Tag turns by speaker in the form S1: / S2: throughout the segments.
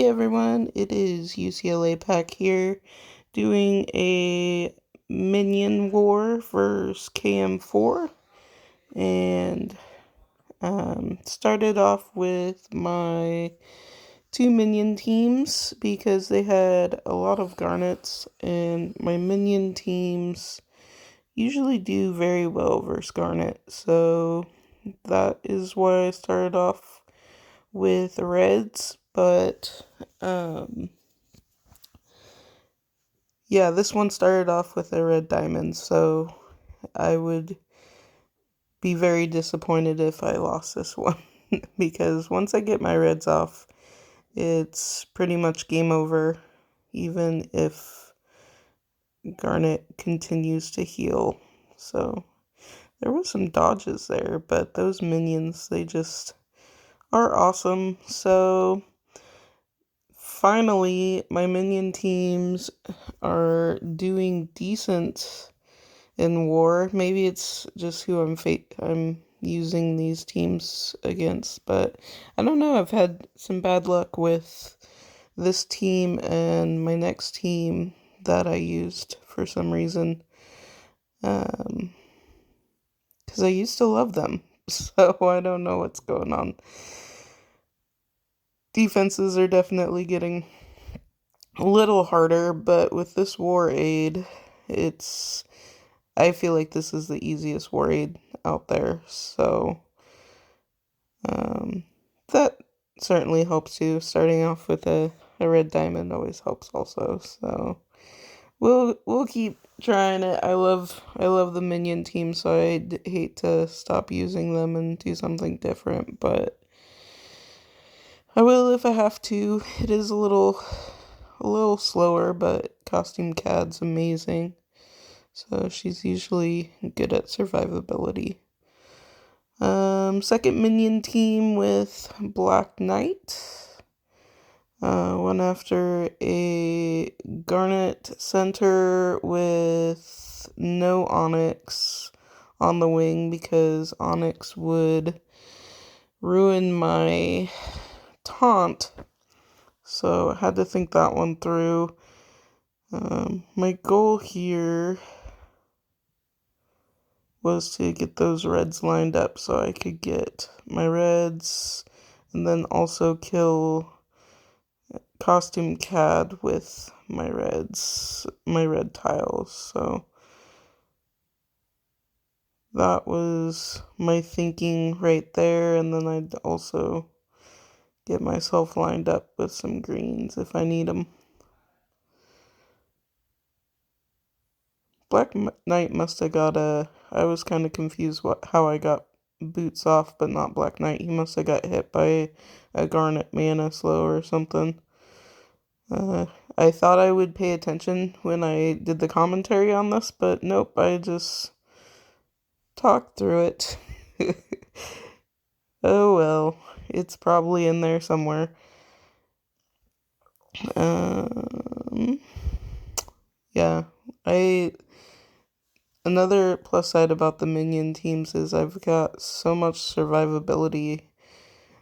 S1: Hey everyone, it is uclapack here doing a Minion war versus km4 and started off with my two Minion teams because they had a lot of garnets and my Minion teams usually do very well versus garnet, so that is why I started off with reds, but yeah, this one started off with a red diamond, so I would be very disappointed if I lost this one because once I get my reds off, it's pretty much game over, even if Garnet continues to heal. So there was some dodges there, but those minions, they just are awesome. So finally, my minion teams are doing decent in war. Maybe it's just who I'm using these teams against, but I don't know. I've had some bad luck with this team and my next team that I used for some reason. Because I used to love them, so I don't know what's going on. Defenses are definitely getting a little harder, but with this war aid, I feel like this is the easiest war aid out there, so that certainly helps too. Starting off with a red diamond always helps also, so we'll keep trying it. I love the minion team, so I'd hate to stop using them and do something different, but I will if I have to. It is a little slower, but Costume Cad's amazing. So she's usually good at survivability. Second minion team with Black Knight. Went after a Garnet Center with no Onyx on the wing because Onyx would ruin my taunt. So I had to think that one through. My goal here was to get those reds lined up so I could get my reds and then also kill Costume Cad with my reds, my red tiles. So that was my thinking right there, and then I'd also get myself lined up with some greens if I need them. Black Knight must have got I was kind of confused how I got boots off, but not Black Knight. He must have got hit by a Garnet mana slow or something. I thought I would pay attention when I did the commentary on this, but nope, I just talked through it. Oh well, it's probably in there somewhere. Yeah, another plus side about the minion teams is I've got so much survivability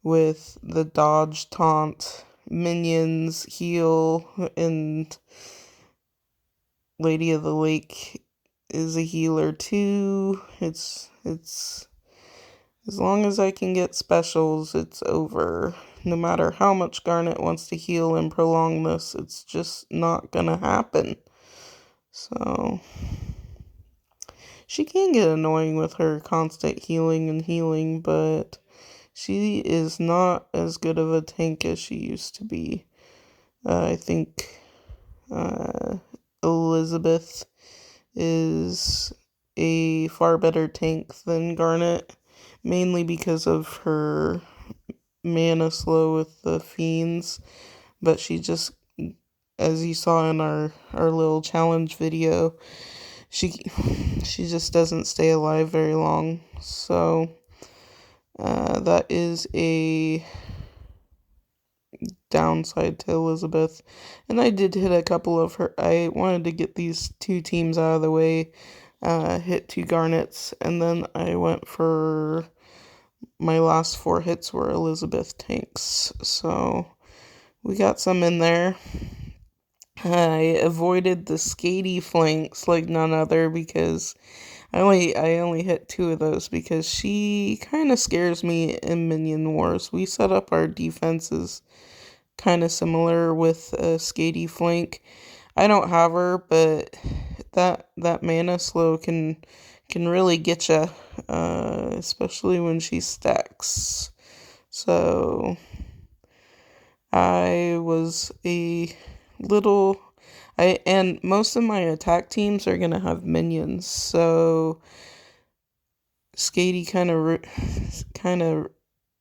S1: with the dodge, taunt, minions, heal, and Lady of the Lake is a healer too. It's as long as I can get specials, it's over. No matter how much Garnet wants to heal and prolong this, it's just not gonna happen. So she can get annoying with her constant healing, but she is not as good of a tank as she used to be. I think Elizabeth is a far better tank than Garnet, mainly because of her mana slow with the fiends, but she just, as you saw in our little challenge video, she just doesn't stay alive very long. So that is a downside to Elizabeth. And I did hit a couple of her. I wanted to get these two teams out of the way, hit two Garnets, and then I went for my last 4 hits were Elizabeth tanks. So We got some in there. I avoided the skatey flanks like none other because I only hit 2 of those because she kind of scares me in Minion Wars. We set up our defenses kind of similar with a skatey flank. I don't have her, but that mana slow can really get you, especially when she stacks. So I was a little and most of my attack teams are gonna have minions, so Skatey kind of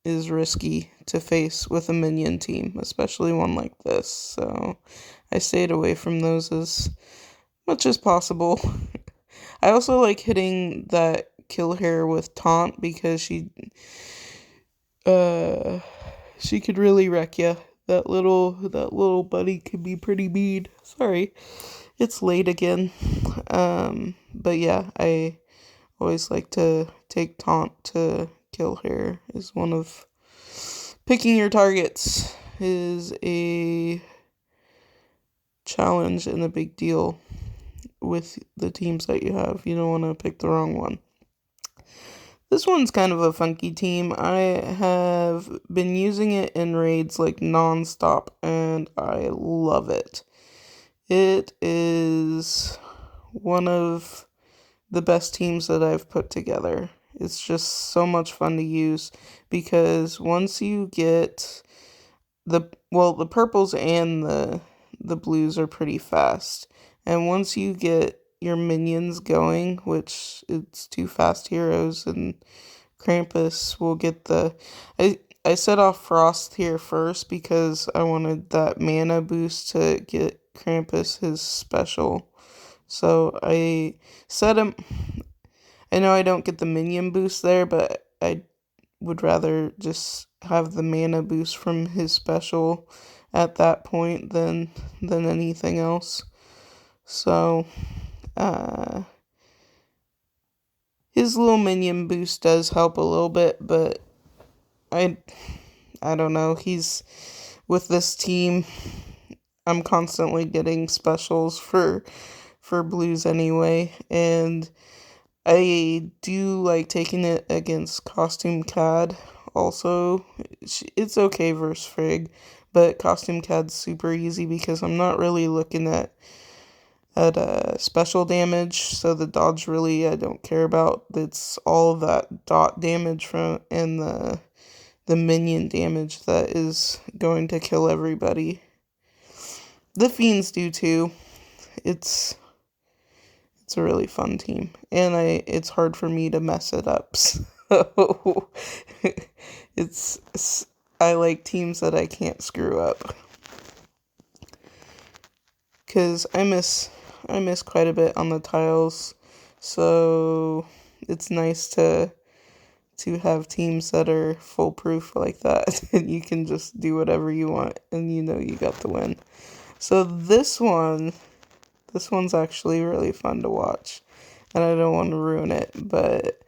S1: is risky to face with a minion team, especially one like this. So I stayed away from those as much as possible. I also like hitting that kill hair with taunt because uh she could really wreck you. That little buddy could be pretty mean. Sorry, it's late again. But yeah, I always like to take taunt to kill hair. Is one of picking your targets is a challenge and a big deal with the teams that you have. You don't want to pick the wrong one. This one's kind of a funky team. I have been using it in raids like non-stop and I love it. It is one of the best teams that I've put together. It's just so much fun to use because once you get the purples and the blues are pretty fast. And once you get your minions going, which it's 2 fast heroes and Krampus will get I set off Frost here first because I wanted that mana boost to get Krampus his special. So I set him. I know I don't get the minion boost there, but I would rather just have the mana boost from his special at that point than anything else. So, uh, his little minion boost does help a little bit, but I I don't know. He's with this team. I'm constantly getting specials for blues anyway, and I do like taking it against Costume CAD also. It's okay versus Frig, but Costume CAD's super easy because I'm not really looking at special damage, so the dodge really I don't care about. It's all of that dot damage from and the minion damage that is going to kill everybody. The Fiends do too. It's It's a really fun team, and it's hard for me to mess it up. So it's I like teams that I can't screw up because I miss quite a bit on the tiles. So it's nice to have teams that are foolproof like that, and you can just do whatever you want, and you know you got the win. So this one's actually really fun to watch, and I don't want to ruin it, but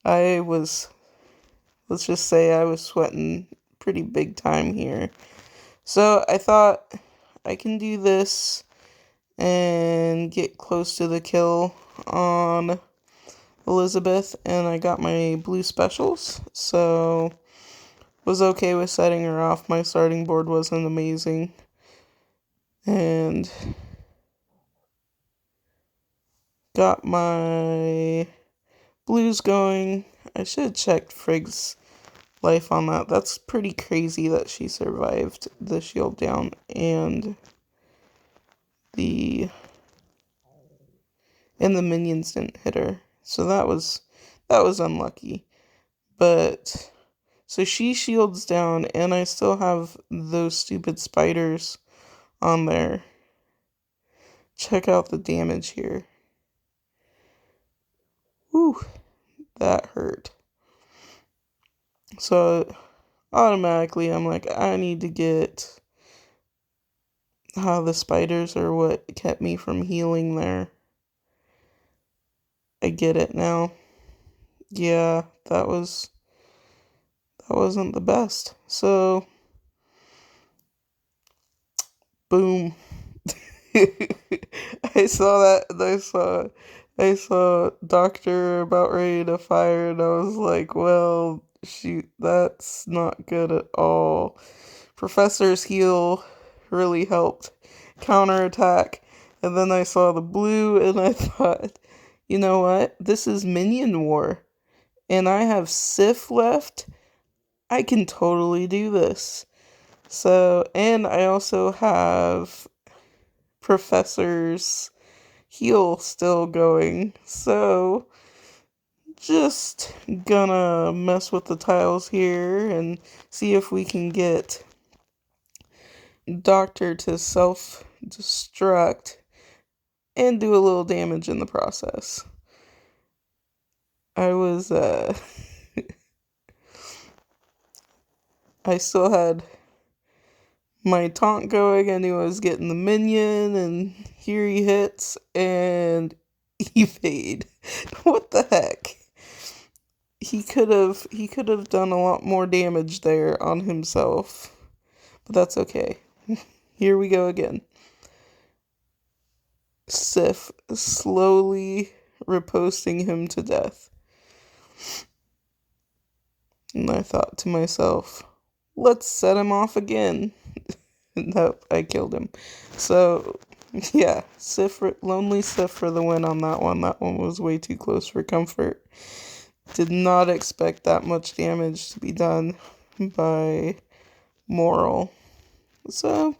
S1: I was, let's just say I was sweating pretty big time here. So I thought I can do this and get close to the kill on Elizabeth, and I got my blue specials, so was okay with setting her off. My starting board wasn't amazing, and got my blues going. I should have checked Frigg's life on that. That's pretty crazy that she survived the shield down and the the minions didn't hit her. So that was unlucky. But so she shields down and I still have those stupid spiders on there. Check out the damage here. Whew, that hurt. So automatically I'm like, I need to get how the spiders are what kept me from healing there. I get it now. Yeah, that wasn't the best. So boom. I saw that, and I saw Doctor about ready to fire, and I was like, well, shoot, that's not good at all. Professor's heal really helped counterattack, and then I saw the blue, and I thought, you know what? This is Minion War, and I have Sif left. I can totally do this. So, and I also have Professor's heal still going. So, just gonna mess with the tiles here and see if we can get Doctor to self-destruct and do a little damage in the process. I was, I still had my taunt going, and he was getting the minion, and here he hits, and evade. What the heck? He could have done a lot more damage there on himself. But that's okay. Here we go again. Sif slowly riposting him to death. And I thought to myself, let's set him off again. Nope, I killed him. So, yeah, Lonely Sif for the win on that one. That one was way too close for comfort. Did not expect that much damage to be done by Moral. So,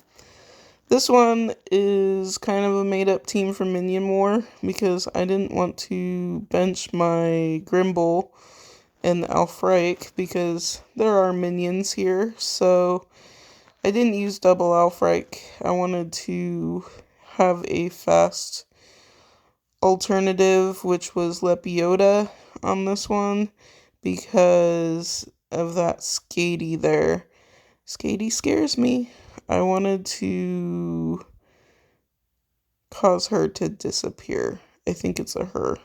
S1: this one is kind of a made-up team for Minion War because I didn't want to bench my Grimble and Alfreich because there are minions here, so I didn't use double Alfreich. I wanted to have a fast alternative, which was Lepiota on this one because of that Skady there. Skady scares me. I wanted to cause her to disappear. I think it's a her.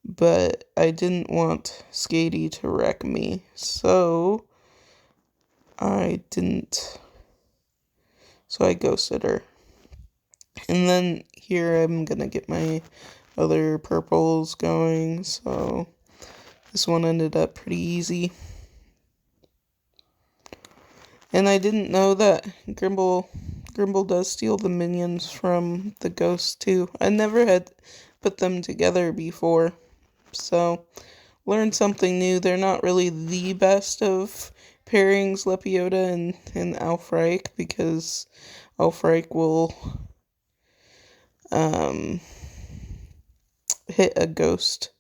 S1: But I didn't want Skady to wreck me, so I didn't. So I ghosted her. And then here I'm gonna get my other purples going, so this one ended up pretty easy. And I didn't know that Grimble does steal the minions from the ghost too. I never had put them together before, so learned something new. They're not really the best of pairings, Lepiota and Alfreich, because Alfreich will hit a ghost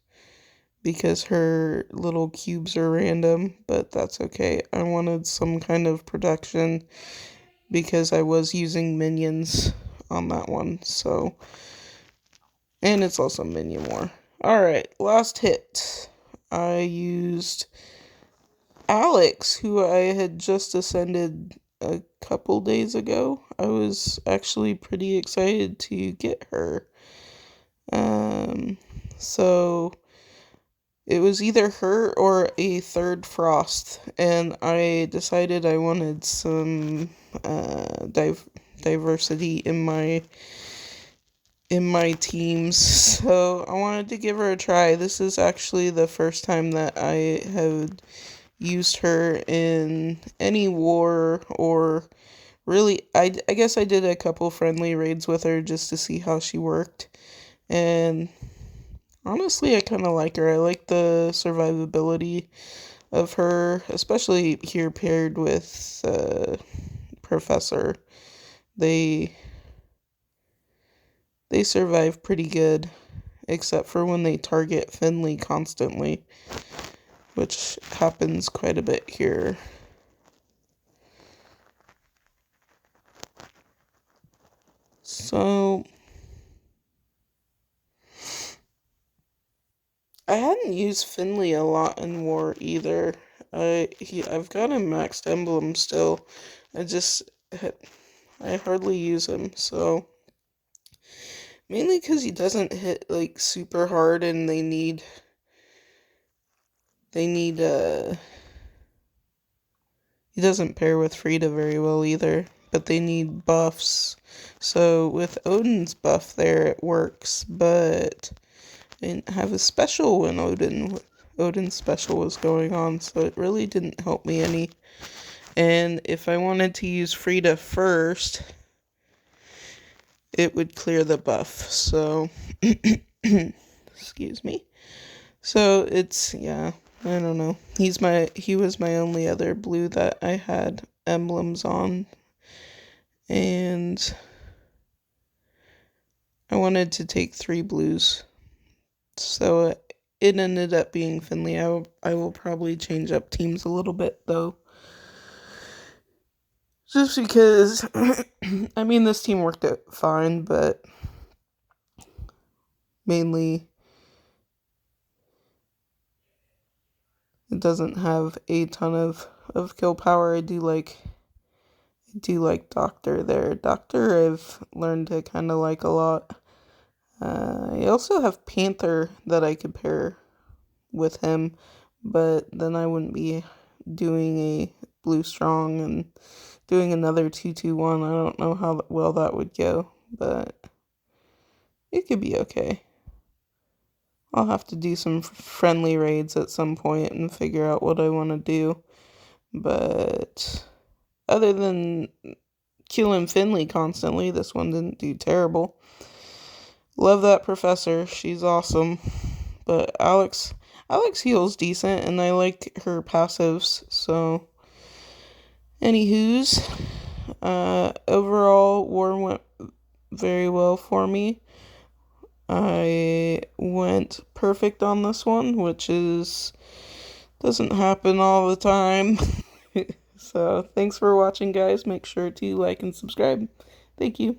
S1: because her little cubes are random, but that's okay. I wanted some kind of protection because I was using minions on that one, so. And it's also Minion War. Alright, last hit. I used Alex, who I had just ascended a couple days ago. I was actually pretty excited to get her. So it was either her or a third Frost, and I decided I wanted some diversity in my teams, so I wanted to give her a try. This is actually the first time that I have used her in any war, or really, I guess I did a couple friendly raids with her just to see how she worked, and honestly, I kind of like her. I like the survivability of her, especially here paired with Professor. They survive pretty good, except for when they target Finley constantly, which happens quite a bit here. So, I hadn't used Finley a lot in War either. I've got a maxed emblem still. I hardly use him, so mainly because he doesn't hit like super hard, and they need he doesn't pair with Frida very well either. but they need buffs. So with Odin's buff there, it works, but I didn't have a special when Odin's special was going on, so it really didn't help me any. And if I wanted to use Frida first, it would clear the buff. So, excuse me. So it's, yeah, I don't know. He was my only other blue that I had emblems on. And I wanted to take 3 blues. So it ended up being Finley. I will probably change up teams a little bit though. Just because, I mean, this team worked out fine, but mainly it doesn't have a ton of kill power. I do like Doctor there. Doctor I've learned to kind of like a lot. I also have Panther that I could pair with him, but then I wouldn't be doing a blue strong and doing another 2-2-1. I don't know how well that would go, but it could be okay. I'll have to do some friendly raids at some point and figure out what I want to do. But other than killing Finley constantly, this one didn't do terrible. Love that professor. She's awesome. But Alex heals decent, and I like her passives, so anywho's, overall, war went very well for me. I went perfect on this one, which doesn't happen all the time. So, thanks for watching, guys. Make sure to like and subscribe. Thank you.